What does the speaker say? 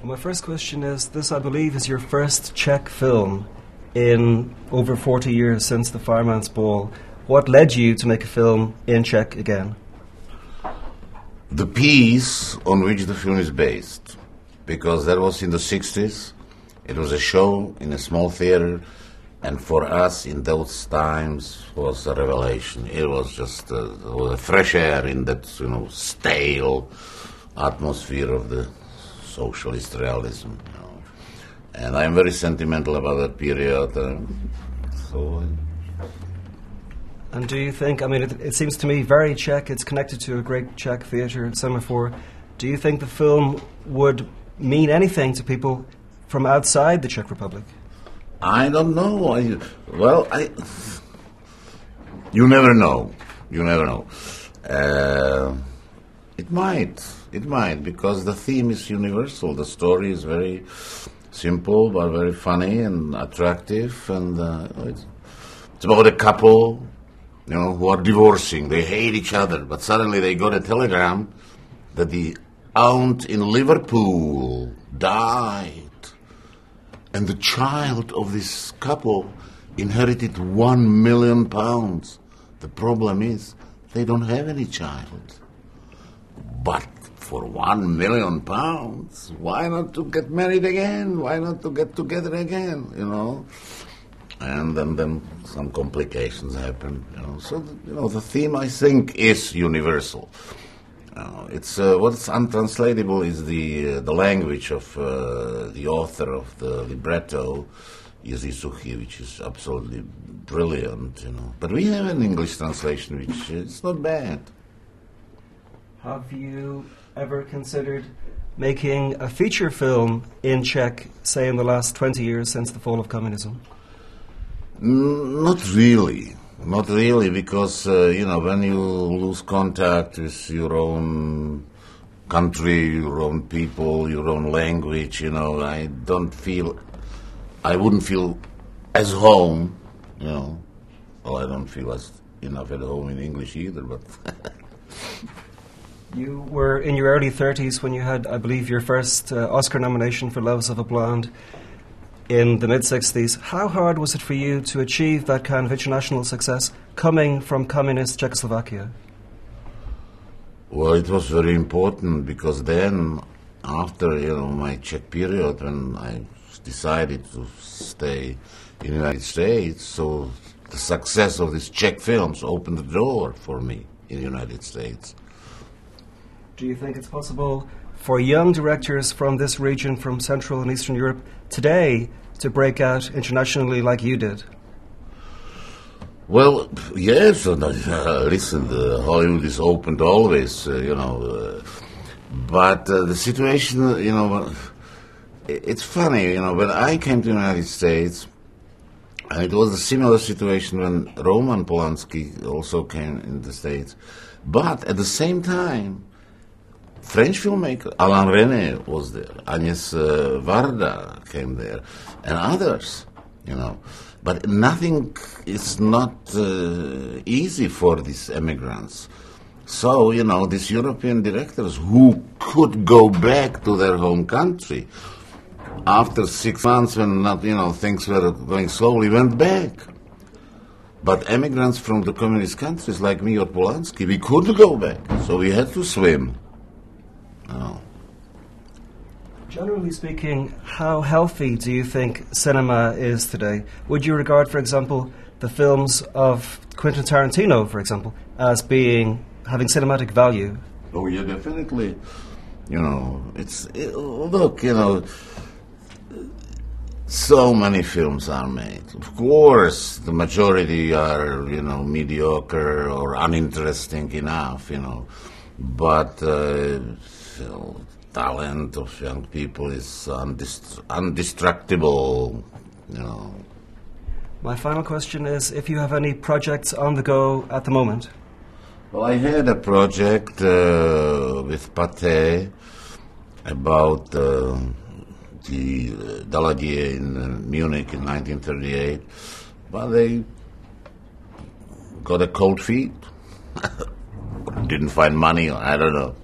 My first question is, this I believe is your first Czech film in over 40 years since the Fireman's Ball. What led you to make a film in Czech again? The piece on which the film is based, because that was in the 60s. It was a show in a small theater, and for us in those times was a revelation. It was just a fresh air in that stale atmosphere of the socialist realism. And I'm very sentimental about that period. And do you think, it seems to me very Czech, it's connected to a great Czech theatre, Semaphore. Do you think the film would mean anything to people from outside the Czech Republic? I don't know. You never know. You never know. It might, because the theme is universal. The story is very simple, but very funny and attractive, and it's about a couple, who are divorcing. They hate each other, but suddenly they got a telegram that the aunt in Liverpool died, and the child of this couple inherited £1 million. The problem is they don't have any child. But for £1 million, why not to get married again? Why not to get together again? And then some complications happen. So the theme, I think, is universal. It's what's untranslatable is the language of the author of the libretto, Jiří Suchy, which is absolutely brilliant. But we have an English translation, which is not bad. Have you ever considered making a feature film in Czech, say in the last 20 years since the fall of communism? Not really, because, when you lose contact with your own country, your own people, your own language, I wouldn't feel as home, Well, I don't feel as enough at home in English either, but... You were in your early 30s when you had, I believe, your first Oscar nomination for Loves of a Blonde in the mid-60s. How hard was it for you to achieve that kind of international success coming from communist Czechoslovakia? Well, it was very important because then, after my Czech period, when I decided to stay in the United States, so the success of these Czech films opened the door for me in the United States. Do you think it's possible for young directors from this region, from Central and Eastern Europe, today to break out internationally like you did? Well, yes. Listen, Hollywood is open always, but the situation, it's funny, when I came to the United States, and it was a similar situation when Roman Polanski also came in the States, but at the same time, French filmmaker Alain Resnais was there, Agnès Varda came there, and others, But nothing is not easy for these immigrants. So, these European directors who could go back to their home country after 6 months when things were going slowly, went back. But immigrants from the communist countries like me or Polanski, we couldn't go back, so we had to swim. Generally speaking, how healthy do you think cinema is today? Would you regard, for example, the films of Quentin Tarantino, for example, as having cinematic value? Oh, yeah, definitely. So many films are made. Of course, the majority are, mediocre or uninteresting enough, But, talent of young people is undistractable, My final question is if you have any projects on the go at the moment. Well, I had a project with Pathé about the Daladier in Munich in 1938, but they got a cold feet. Didn't find money, I don't know.